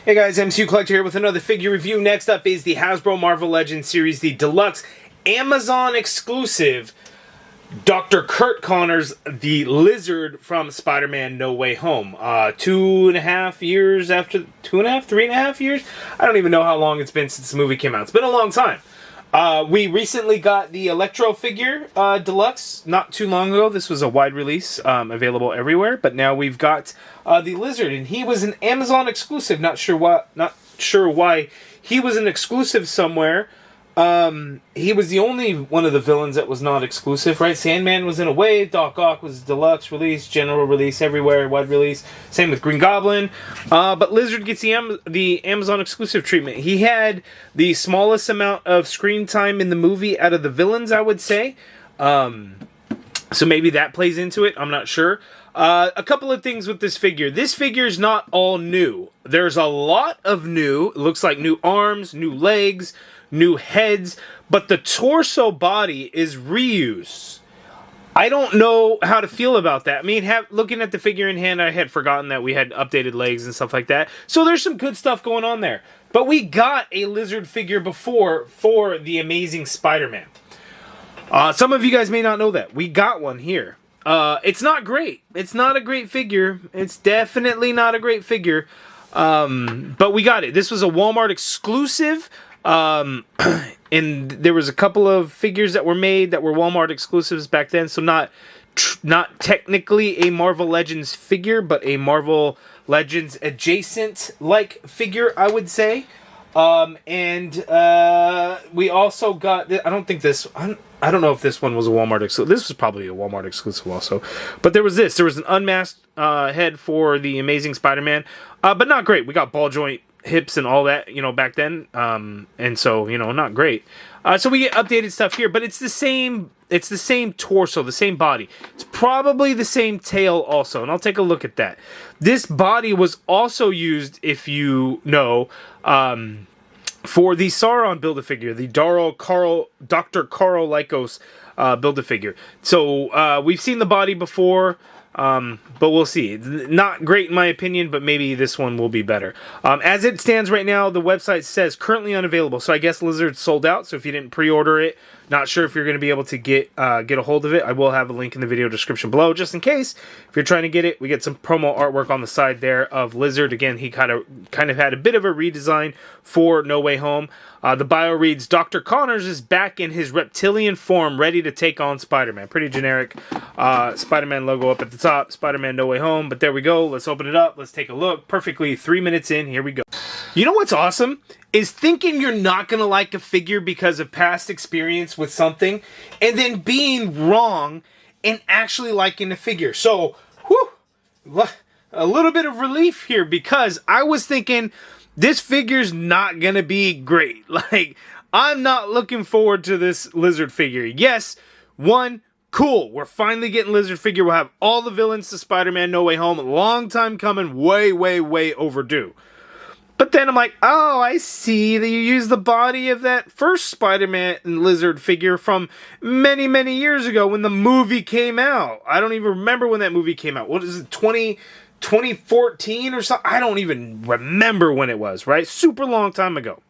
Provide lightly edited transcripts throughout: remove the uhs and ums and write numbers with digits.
Hey guys, MCU Collector here with another figure review. Next up is the Hasbro Marvel Legends series, the Deluxe Amazon exclusive Dr. Curt Connors, the Lizard from Spider-Man No Way Home. 2.5 years after, 3.5 years? I don't even know how long it's been since the movie came out. It's been a long time. We recently got the Electro figure Deluxe not too long ago. This was a wide release, available everywhere. But now we've got the Lizard, and he was an Amazon exclusive. Not sure why he was an exclusive somewhere. He was the only one of the villains that was not exclusive, right? Sandman was in a wave, Doc Ock was Deluxe release, general release everywhere, wide release. Same with Green Goblin. But Lizard gets the Amazon exclusive treatment. He had the smallest amount of screen time in the movie out of the villains, I would say. So maybe that plays into it. I'm not sure. A couple of things with this figure. This figure is not all new. There's a lot of new. It looks like new arms, new legs, new heads, but the torso body is reuse. I don't know how to feel about that. I mean, looking at the figure in hand, I had forgotten that we had updated legs and stuff like that. So there's some good stuff going on there. But we got a Lizard figure before for the Amazing Spider-Man. Some of you guys may not know that. We got one here. It's not great. It's not a great figure. It's definitely not a great figure. But we got it. This was a Walmart exclusive. And there was a couple of figures that were made that were Walmart exclusives back then, so not technically a Marvel Legends figure, but a Marvel Legends adjacent like figure, I would say. And we also got I don't know if this one was a Walmart exclusive. This was probably a Walmart exclusive also. But there was an unmasked head for the Amazing Spider-Man, but not great. We got ball joint hips and all that, back then, and so, not great. So we get updated stuff here, but it's the same torso, the same body. It's probably the same tail also, and I'll take a look at that. This body was also used, if you know, for the Sauron Build-A-Figure, the Dr. Carl Lycos Build-A-Figure. So we've seen the body before, but we'll see. Not great in my opinion, but maybe this one will be better. As it stands right now, the website says currently unavailable. So I guess Lizard's sold out. So if you didn't pre-order it, not sure if you're going to be able to get a hold of it. I will have a link in the video description below, just in case. If you're trying to get it, we get some promo artwork on the side there of Lizard. Again, he kind of had a bit of a redesign for No Way Home. The bio reads, Dr. Connors is back in his reptilian form, ready to take on Spider-Man. Pretty generic Spider-Man logo up at the top. Spider-Man No Way Home. But there we go. Let's open it up. Let's take a look. Perfectly 3 minutes in. Here we go. You know what's awesome? Is thinking you're not going to like a figure because of past experience with something, and then being wrong and actually liking the figure. So, a little bit of relief here, because I was thinking this figure's not going to be great. Like, I'm not looking forward to this Lizard figure. Yes, cool. We're finally getting Lizard figure. We'll have all the villains to Spider-Man No Way Home. Long time coming. Way, way, way overdue. But then I'm like, oh, I see that you used the body of that first Spider-Man Lizard figure from many, many years ago when the movie came out. I don't even remember when that movie came out. What is it, 2014 or something? I don't even remember when it was, right? Super long time ago.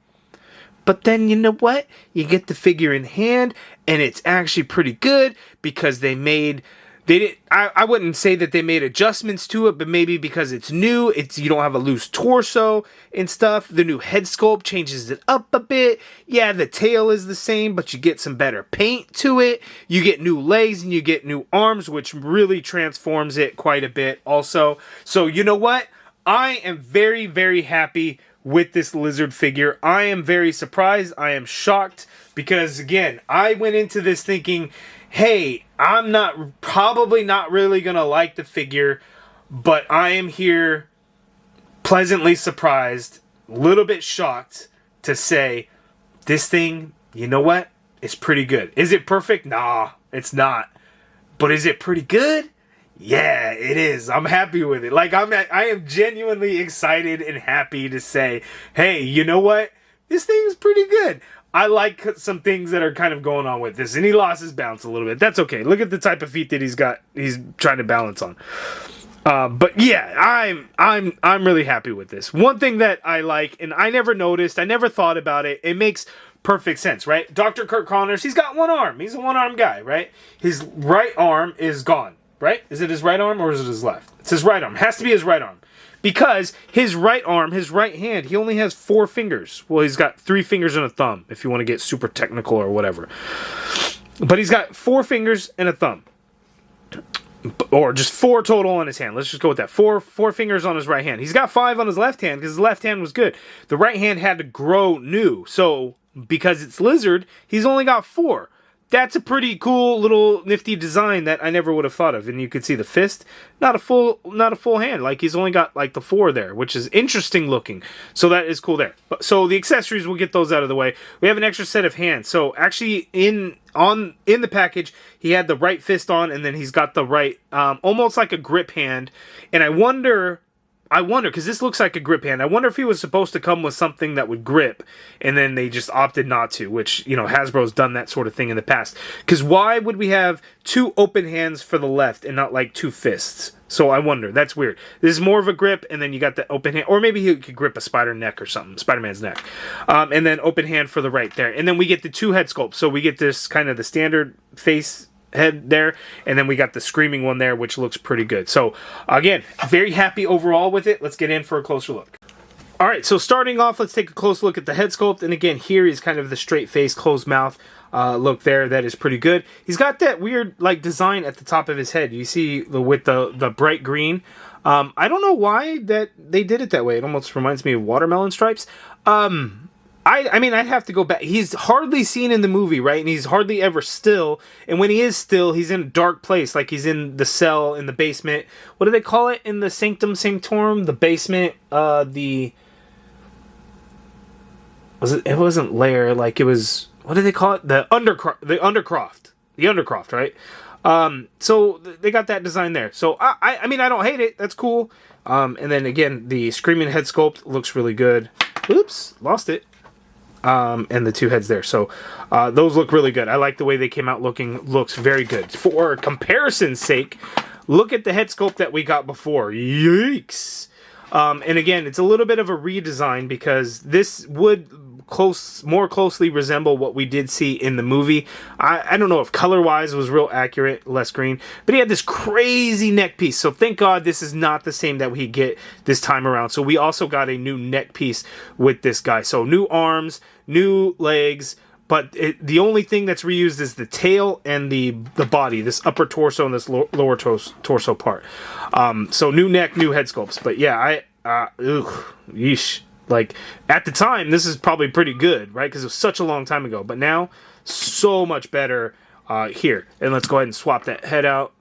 But then, you know what? You get the figure in hand, and it's actually pretty good because I wouldn't say that they made adjustments to it, but maybe because it's new, you don't have a loose torso and stuff. The new head sculpt changes it up a bit. Yeah, the tail is the same, but you get some better paint to it. You get new legs and you get new arms, which really transforms it quite a bit also. So you know what? I am very, very happy with this Lizard figure. I am very surprised. I am shocked because, again, I went into this thinking, hey, I'm probably not really going to like the figure, but I am here pleasantly surprised, a little bit shocked to say, this thing, you know what? It's pretty good. Is it perfect? Nah, it's not. But is it pretty good? Yeah, it is. I'm happy with it. Like, I am genuinely excited and happy to say, hey, you know what? This thing's pretty good. I like some things that are kind of going on with this. And he lost his balance a little bit. That's okay. Look at the type of feet that he's trying to balance on. But yeah, I'm really happy with this. One thing that I like, and I never noticed, I never thought about it. It makes perfect sense, right? Dr. Curt Connors, he's got one arm. He's a one-arm guy, right? His right arm is gone, right? Is it his right arm or is it his left? It's his right arm. It has to be his right arm. Because his right arm, his right hand, he only has 4 fingers. Well, he's got 3 fingers and a thumb, if you want to get super technical or whatever. But he's got 4 fingers and a thumb. Or just 4 total on his hand. Let's just go with that. Four fingers on his right hand. He's got 5 on his left hand because his left hand was good. The right hand had to grow new. So, because it's lizard, he's only got 4. That's a pretty cool little nifty design that I never would have thought of. And you can see the fist, not a full hand. Like he's only got like the 4 there, which is interesting looking. So that is cool there. So the accessories, we'll get those out of the way. We have an extra set of hands. So actually in the package, he had the right fist on, and then he's got the right, almost like a grip hand. And I wonder, because this looks like a grip hand, I wonder if he was supposed to come with something that would grip, and then they just opted not to, which, you know, Hasbro's done that sort of thing in the past. Because why would we have 2 open hands for the left and not like 2 fists? So I wonder. That's weird. This is more of a grip, and then you got the open hand. Or maybe he could grip a spider neck or something. Spider-Man's neck. And then open hand for the right there. And then we get the 2 head sculpts. So we get this kind of the standard face head there, and then we got the screaming one there, which looks pretty good. So again, very happy overall with it. Let's get in for a closer look. All right, so starting off, let's take a close look at the head sculpt. And again, here is kind of the straight face, closed mouth look there. That is pretty good. He's got that weird like design at the top of his head. You see with the bright green. I don't know why that they did it that way. It almost reminds me of watermelon stripes. I mean, I'd have to go back. He's hardly seen in the movie, right? And he's hardly ever still. And when he is still, he's in a dark place. Like he's in the cell, in the basement. What do they call it in the Sanctum Sanctorum? The basement, it wasn't lair, like it was, what do they call it? The Undercroft, right? So they got that design there. So I mean, I don't hate it. That's cool. And then again, the screaming head sculpt looks really good. Oops, lost it. And the 2 heads there. So those look really good. I like the way they came out looking. Looks very good. For comparison's sake, look at the head sculpt that we got before. Yikes! And again, it's a little bit of a redesign because this would more closely resemble what we did see in the movie. I don't know if color-wise was real accurate, less green, but he had this crazy neck piece. So thank God this is not the same that we get this time around. So we also got a new neck piece with this guy. So new arms, new legs, but the only thing that's reused is the tail and the body, this upper torso and this lower torso part. So new neck, new head sculpts. But yeah, yeesh. Like, at the time, this is probably pretty good, right? Because it was such a long time ago. But now, so much better here. And let's go ahead and swap that head out.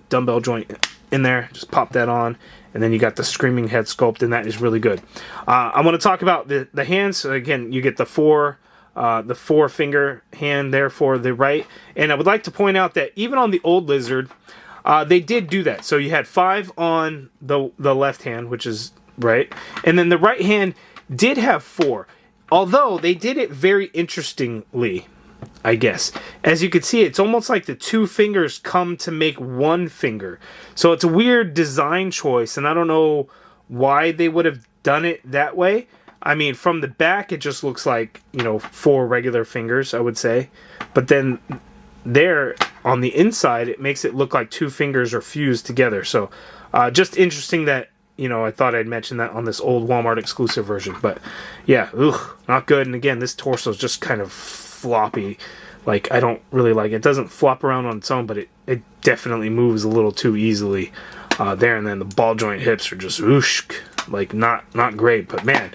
Dumbbell joint in there. Just pop that on. And then you got the screaming head sculpt, and that is really good. I want to talk about the hands. So again, you get the 4-finger hand there for the right. And I would like to point out that even on the old lizard, they did do that. So you had 5 on the left hand, which is right, and then the right hand did have 4, although they did it very interestingly, I guess. As you can see, it's almost like the 2 fingers come to make 1 finger. So it's a weird design choice, and I don't know why they would have done it that way. I mean, from the back, it just looks like, 4 regular fingers, I would say. But then there, on the inside, it makes it look like 2 fingers are fused together. So just interesting that, I thought I'd mention that on this old Walmart exclusive version. But yeah, not good. And again, this torso is just kind of floppy. Like, I don't really like it. It doesn't flop around on its own, but it definitely moves a little too easily there. And then the ball joint hips are just like not great. But man,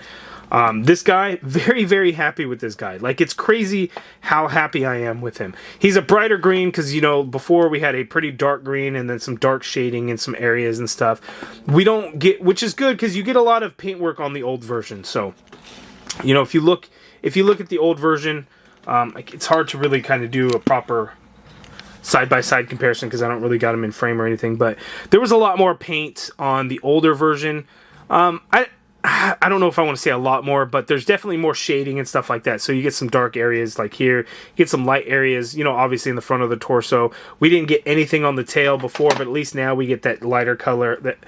this guy, very, very happy with this guy. Like, it's crazy how happy I am with him. He's a brighter green because, before we had a pretty dark green and then some dark shading in some areas and stuff. We don't get, which is good because you get a lot of paintwork on the old version. So, if you look at the old version, it's hard to really kind of do a proper side-by-side comparison because I don't really got him in frame or anything. But there was a lot more paint on the older version. I don't know if I want to say a lot more, but there's definitely more shading and stuff like that. So you get some dark areas like here, you get some light areas, you know, obviously in the front of the torso. We didn't get anything on the tail before, but at least now we get that lighter color that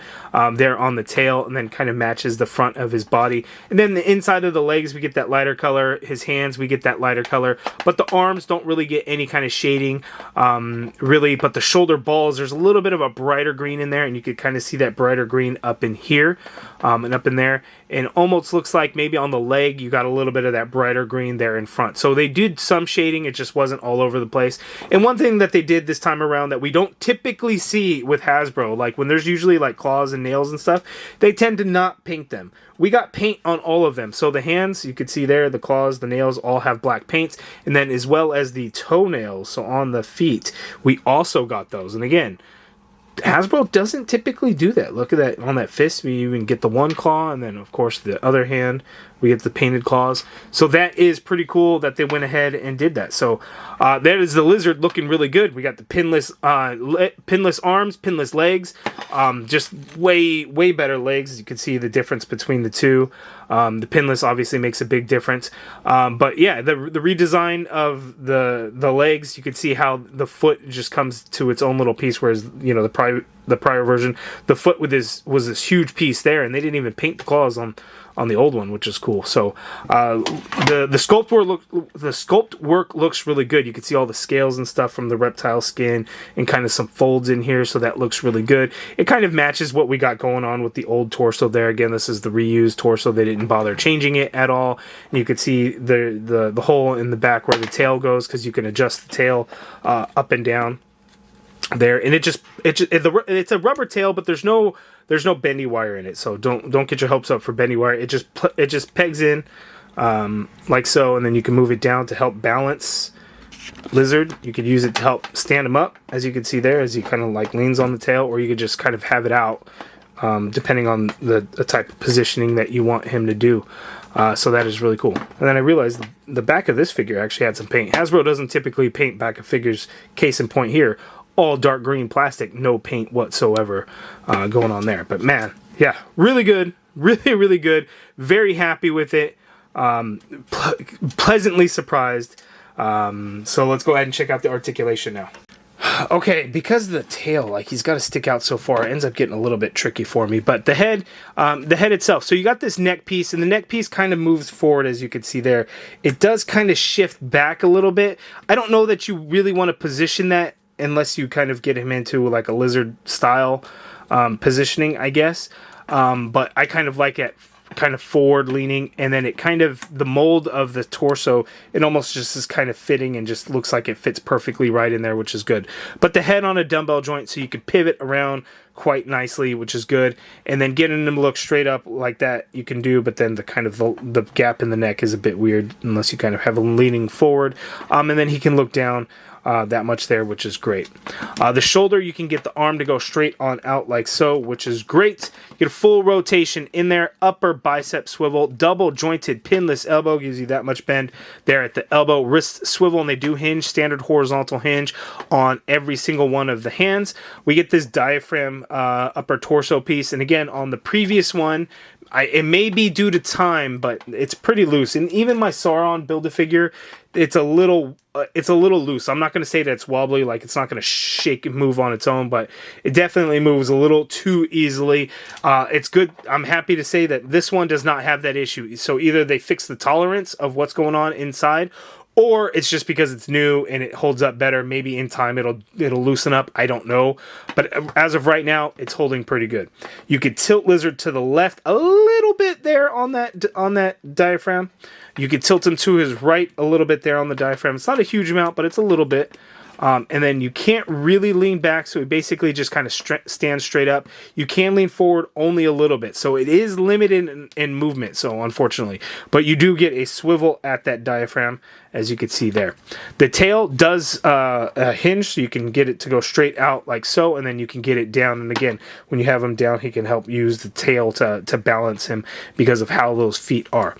there on the tail, and then kind of matches the front of his body. And then the inside of the legs, we get that lighter color. His hands, we get that lighter color. But the arms don't really get any kind of shading, really. But the shoulder balls, there's a little bit of a brighter green in there, and you could kind of see that brighter green up in here and up in there. And almost looks like maybe on the leg you got a little bit of that brighter green there in front. So they did some shading, it just wasn't all over the place. And one thing that they did this time around that we don't typically see with Hasbro, like when there's usually like claws and nails and stuff, they tend to not paint them. We got paint on all of them. So the hands, you could see there, the claws, the nails all have black paints. And then as well as the toenails, so on the feet, we also got those. And again, Hasbro doesn't typically do that. Look at that on that fist. We even get the one claw, and then of course the other hand we get the painted claws. So that is pretty cool that they went ahead and did that. So that is the lizard looking really good. We got the pinless arms, pinless legs, just way better legs. You can see the difference between the two. The pinless obviously makes a big difference. But yeah, the redesign of the legs, you can see how the foot just comes to its own little piece, whereas you know the prior version, the foot was this huge piece there, and they didn't even paint the claws on the old one, which is cool. So the sculpt work looks really good. You can see all the scales and stuff from the reptile skin and kind of some folds in here, so that looks really good. It kind of matches what we got going on with the old torso there. Again, this is the reused torso. They didn't bother changing it at all. And you can see the hole in the back where the tail goes, because you can adjust the tail up and down there. And it's a rubber tail, but there's no bendy wire in it, so don't get your hopes up for bendy wire. It just pegs in like so, and then you can move it down to help balance lizard. You could use it to help stand him up, as you can see there, as he kind of like leans on the tail, or you could just kind of have it out depending on the type of positioning that you want him to do. So that is really cool. And then I realized the back of this figure actually had some paint. Hasbro doesn't typically paint back of figures. Case in point here, all dark green plastic, no paint whatsoever going on there. But man, yeah, really good, really good. Very happy with it. Pleasantly surprised. So let's go ahead and check out the articulation now. Okay, because of the tail, like he's got to stick out so far, it ends up getting a little bit tricky for me. But the head itself, so you got this neck piece, and the neck piece kind of moves forward, as you can see there. It does kind of shift back a little bit. I don't know that you really want to position that unless you kind of get him into like a lizard style positioning, I guess. But I kind of like it kind of forward leaning, and then it kind of, the mold of the torso, it almost just is kind of fitting and just looks like it fits perfectly right in there, which is good. But the head on a dumbbell joint, so you could pivot around quite nicely, which is good. And then getting them to look straight up like that you can do, but then the kind of the gap in the neck is a bit weird unless you kind of have him leaning forward. And then he can look down that much there, which is great. The shoulder, you can get the arm to go straight on out like so, which is great. You get a full rotation in there, upper bicep swivel, double jointed pinless elbow, gives you that much bend there at the elbow, wrist swivel, and they do hinge, standard horizontal hinge on every single one of the hands. We get this diaphragm upper torso piece, and again, on the previous one, it may be due to time, but it's pretty loose. And even my Sauron Build-A-Figure, it's a little loose. I'm not going to say that it's wobbly, like it's not going to shake and move on its own, but it definitely moves a little too easily. It's good. I'm happy to say that this one does not have that issue. So either they fix the tolerance of what's going on inside, or it's just because it's new and it holds up better. Maybe in time it'll loosen up. I don't know. But as of right now, it's holding pretty good. You could tilt lizard to the left a little bit there on that diaphragm. You could tilt him to his right a little bit there on the diaphragm. It's not a huge amount, but it's a little bit. And then you can't really lean back, so it basically just kind of stands straight up. You can lean forward only a little bit, so it is limited in movement, so unfortunately. But you do get a swivel at that diaphragm, as you can see there. The tail does hinge, so you can get it to go straight out like so, and then you can get it down. And again, when you have him down, he can help use the tail to balance him because of how those feet are.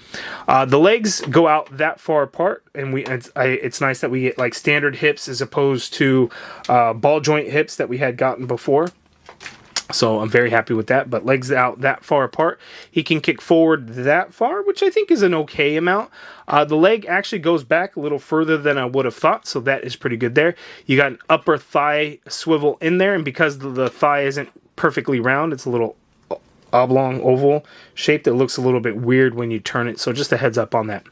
The legs go out that far apart, and it's nice that we get like standard hips as opposed to ball joint hips that we had gotten before. So I'm very happy with that. But legs out that far apart. He can kick forward that far, which I think is an okay amount. The leg actually goes back a little further than I would have thought, so that is pretty good there. You got an upper thigh swivel in there, and because the thigh isn't perfectly round, it's a little oblong oval shape that looks a little bit weird when you turn it, so just a heads up on that.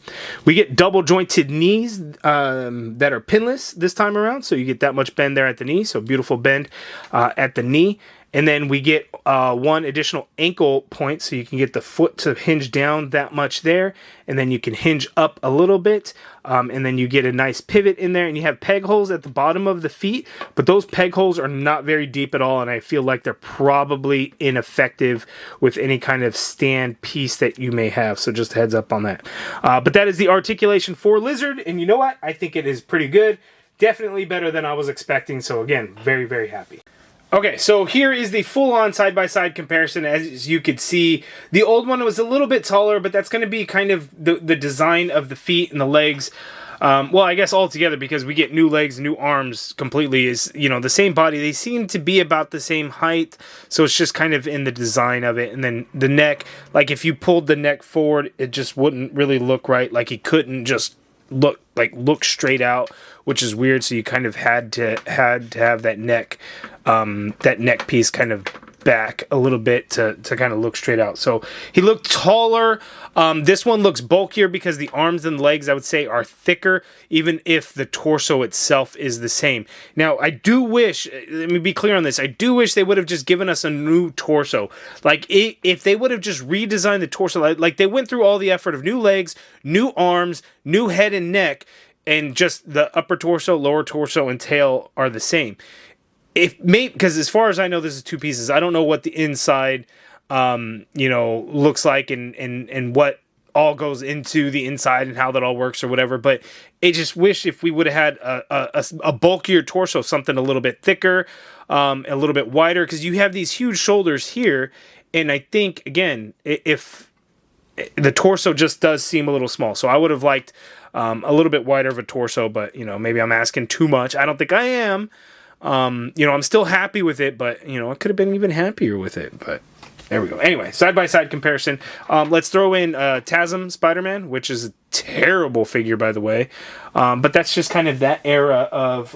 We get double jointed knees that are pinless this time around, so you get that much bend there at the knee, so beautiful bend at the knee. And then we get one additional ankle point, so you can get the foot to hinge down that much there, and then you can hinge up a little bit, and then you get a nice pivot in there, and you have peg holes at the bottom of the feet, but those peg holes are not very deep at all, and I feel like they're probably ineffective with any kind of stand piece that you may have, so just a heads up on that. But that is the articulation for Lizard, and you know what? I think it is pretty good. Definitely better than I was expecting, so again, very, very happy. Okay, so here is the full-on side-by-side comparison. As you could see, the old one was a little bit taller, but that's going to be kind of the design of the feet and the legs. Well, I guess all together, because we get new legs, new arms completely, is, you know, the same body. They seem to be about the same height, so it's just kind of in the design of it. And then the neck, like if you pulled the neck forward, it just wouldn't really look right. Like he couldn't just look straight out, which is weird. So you kind of had to have that neck piece kind of back a little bit to kind of look straight out. So he looked taller. This one looks bulkier because the arms and legs, I would say, are thicker, even if the torso itself is the same. Now, I do wish, let me be clear on this, I do wish they would have just given us a new torso. Like, if they would have just redesigned the torso, like they went through all the effort of new legs, new arms, new head and neck, and just the upper torso, lower torso, and tail are the same. Because as far as I know, this is two pieces. I don't know what the inside, looks like, and what all goes into the inside and how that all works or whatever. But I just wish if we would have had a bulkier torso, something a little bit thicker, a little bit wider, because you have these huge shoulders here, and I think again, if the torso just does seem a little small, so I would have liked a little bit wider of a torso. But maybe I'm asking too much. I don't think I am. I'm still happy with it, but, I could have been even happier with it, but there we go. Anyway, side-by-side comparison. Let's throw in TASM Spider-Man, which is a terrible figure, by the way. But that's just kind of that era of,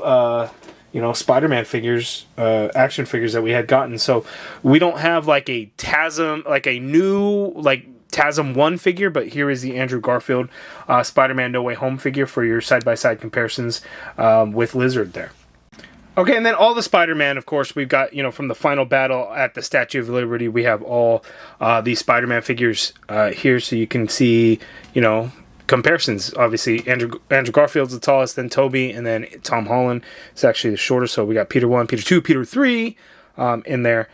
Spider-Man figures, action figures that we had gotten. So we don't have like a TASM, like a new, TASM 1 figure, but here is the Andrew Garfield Spider-Man No Way Home figure for your side-by-side comparisons with Lizard there. Okay, and then all the Spider-Man, of course, we've got, from the final battle at the Statue of Liberty, we have all these Spider-Man figures here, so you can see, comparisons. Obviously, Andrew Garfield's the tallest, then Tobey, and then Tom Holland is actually the shortest, so we got Peter 1, Peter 2, Peter 3 in there.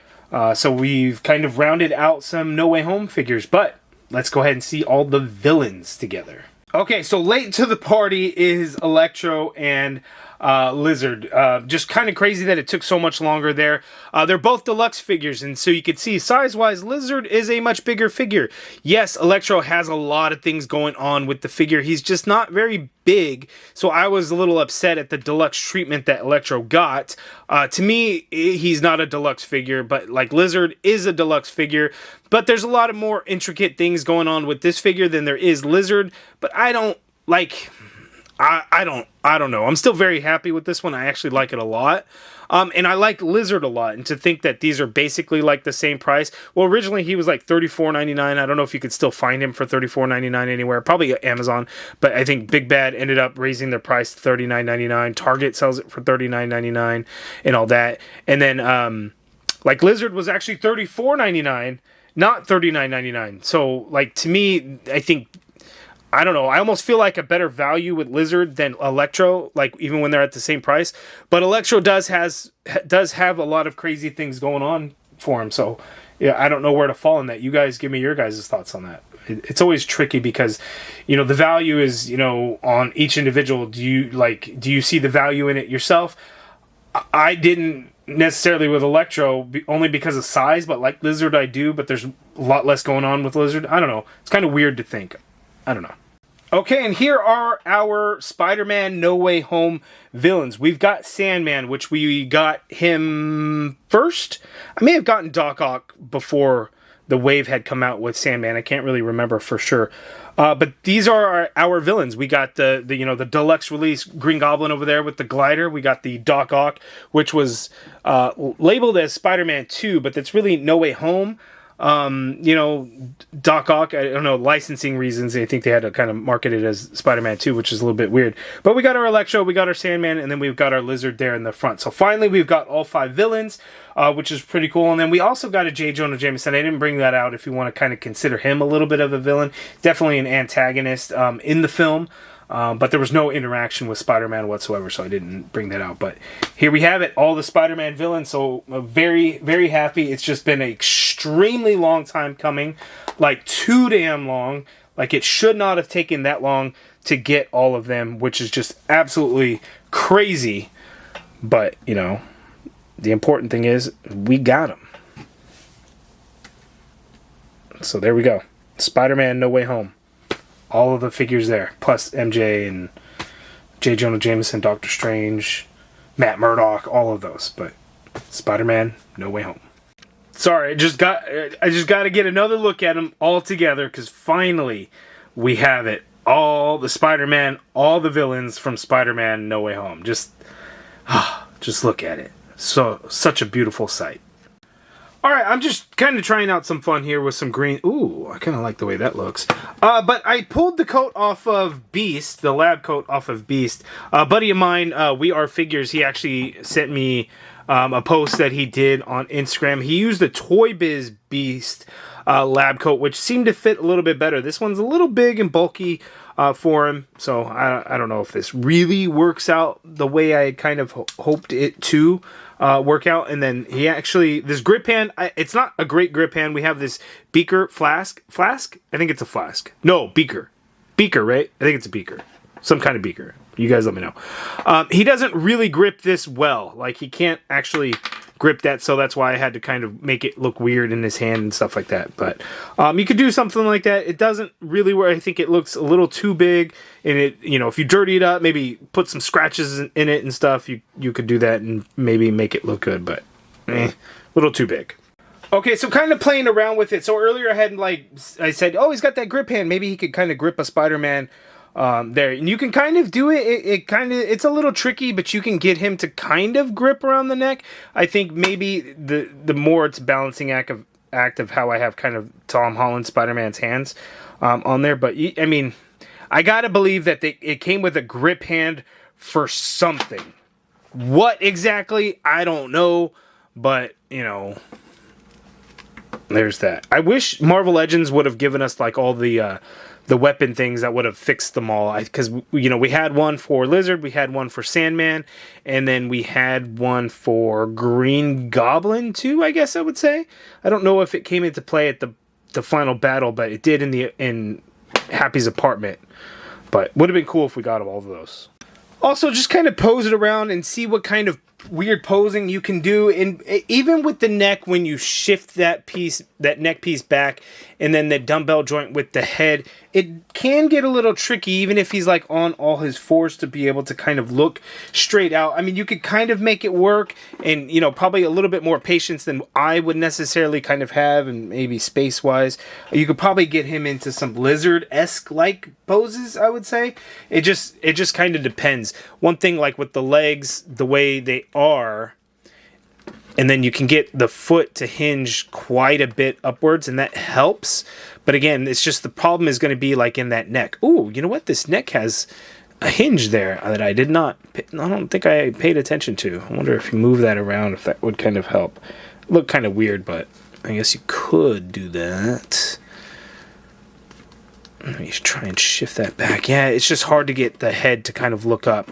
So we've kind of rounded out some No Way Home figures, but let's go ahead and see all the villains together. Okay, so late to the party is Electro and Lizard. Just kind of crazy that it took so much longer there. They're both deluxe figures, and so you can see size-wise, Lizard is a much bigger figure. Yes, Electro has a lot of things going on with the figure. He's just not very big, so I was a little upset at the deluxe treatment that Electro got. To me, he's not a deluxe figure, but Lizard is a deluxe figure. But there's a lot of more intricate things going on with this figure than there is Lizard. But I don't know. I'm still very happy with this one. I actually like it a lot. And I like Lizard a lot. And to think that these are basically the same price. Well, originally he was $34.99. I don't know if you could still find him for $34.99 anywhere. Probably at Amazon. But I think Big Bad ended up raising their price to $39.99. Target sells it for $39.99 and all that. And then Lizard was actually $34.99. Not $39.99. So, to me, I don't know. I almost feel like a better value with Lizard than Electro, even when they're at the same price. But Electro does have a lot of crazy things going on for him. So, yeah, I don't know where to fall in that. You guys give me your guys' thoughts on that. It's always tricky because, the value is, on each individual. Do you see the value in it yourself? I didn't necessarily with Electro, only because of size, but Lizard I do, but there's a lot less going on with Lizard. I don't know. It's kind of weird to think. I don't know. Okay, and here are our Spider-Man No Way Home villains. We've got Sandman, which we got him first. I may have gotten Doc Ock before the wave had come out with Sandman. I can't really remember for sure. But these are our villains. We got the deluxe release Green Goblin over there with the glider. We got the Doc Ock, which was labeled as Spider-Man 2, but that's really No Way Home. Doc Ock, I don't know, licensing reasons, I think they had to kind of market it as Spider-Man 2, which is a little bit weird. But we got our Electro, we got our Sandman, and then we've got our Lizard there in the front. So finally, we've got all 5 villains, which is pretty cool. And then we also got a J. Jonah Jameson. I didn't bring that out if you want to kind of consider him a little bit of a villain. Definitely an antagonist in the film. But there was no interaction with Spider-Man whatsoever, so I didn't bring that out. But here we have it, all the Spider-Man villains. So very, very happy. It's just been an extremely long time coming, like too damn long. Like it should not have taken that long to get all of them, which is just absolutely crazy. But, the important thing is we got them. So there we go. Spider-Man No Way Home. All of the figures there, plus MJ and J. Jonah Jameson, Doctor Strange, Matt Murdock, all of those. But Spider-Man, No Way Home. Sorry, I just got to get another look at them all together because finally we have it. All the Spider-Man, all the villains from Spider-Man, No Way Home. Just look at it. Such a beautiful sight. Alright, I'm just kind of trying out some fun here with some green. Ooh, I kind of like the way that looks. But I pulled the coat off of Beast, the lab coat off of Beast. A buddy of mine, We Are Figures, he actually sent me a post that he did on Instagram. He used the Toy Biz Beast lab coat, which seemed to fit a little bit better. This one's a little big and bulky for him, so I don't know if this really works out the way I kind of hoped it to. Work out. And then he actually, this grip hand, it's not a great grip hand. We have this beaker flask. I think it's a flask. No, beaker, right? I think it's a beaker, some kind of beaker. You guys let me know. He doesn't really grip this well. Like he can't actually grip that, so that's why I had to kind of make it look weird in his hand and stuff like that. But you could do something like that. It doesn't really work. I think it looks a little too big, and it, if you dirty it up, maybe put some scratches in it and stuff, you could do that and maybe make it look good, but a little too big. Okay, so kind of playing around with it. So earlier I said, oh, he's got that grip hand. Maybe he could kind of grip a Spider-Man there, and you can kind of do it. It's a little tricky, but you can get him to kind of grip around the neck. I think maybe the more it's balancing act of how I have kind of Tom Holland Spider-Man's hands on there. But I mean, I gotta believe that it came with a grip hand for something. What exactly, I don't know, but there's that. I wish Marvel Legends would have given us like all the weapon things that would have fixed them all. Because we had one for Lizard, we had one for Sandman, and then we had one for Green Goblin too, I guess I would say. I don't know if it came into play at the final battle, but it did in Happy's apartment. But would have been cool if we got all of those. Also, just kind of pose it around and see what kind of weird posing you can do, and even with the neck, when you shift that neck piece back, and then the dumbbell joint with the head, it can get a little tricky, even if he's like on all his fours, to be able to kind of look straight out. I mean, you could kind of make it work, and probably a little bit more patience than I would necessarily kind of have, and maybe space wise, you could probably get him into some Lizard-esque like poses, I would say. It just kind of depends. One thing, like with the legs, the way they are, and then you can get the foot to hinge quite a bit upwards, and that helps. But again, it's just the problem is going to be like in that neck. Ooh, you know what? This neck has a hinge there that I don't think I paid attention to. I wonder if you move that around, if that would kind of help. Look kind of weird, but I guess you could do that. Let me try and shift that back. Yeah, it's just hard to get the head to kind of look up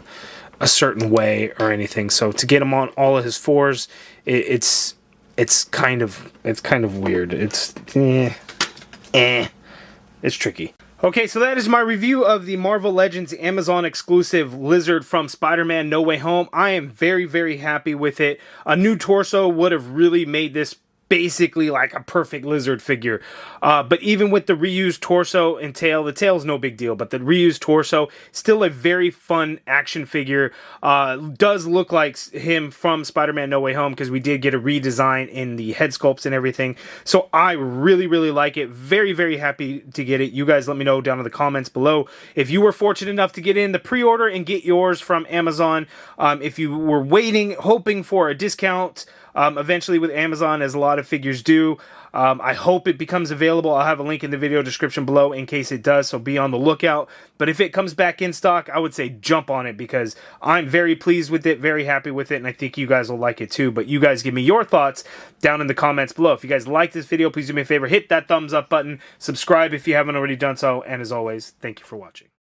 a certain way or anything. So to get him on all of his fours, it's kind of weird. It's tricky. Okay, so that is my review of the Marvel Legends Amazon exclusive Lizard from Spider-Man No Way Home. I am very, very happy with it. A new torso would have really made this basically like a perfect lizard figure. But even with the reused torso and tail, the tail's no big deal, but the reused torso, still a very fun action figure. Does look like him from Spider-Man No Way Home, because we did get a redesign in the head sculpts and everything. So I really, really like it. Very, very happy to get it. You guys let me know down in the comments below if you were fortunate enough to get in the pre-order and get yours from Amazon. If you were waiting, hoping for a discount eventually with Amazon, as a lot of figures do. I hope it becomes available. I'll have a link in the video description below in case it does, so be on the lookout. But if it comes back in stock, I would say jump on it, because I'm very pleased with it, very happy with it, and I think you guys will like it too. But you guys give me your thoughts down in the comments below. If you guys like this video, please do me a favor, hit that thumbs up button, subscribe if you haven't already done so, and as always, thank you for watching.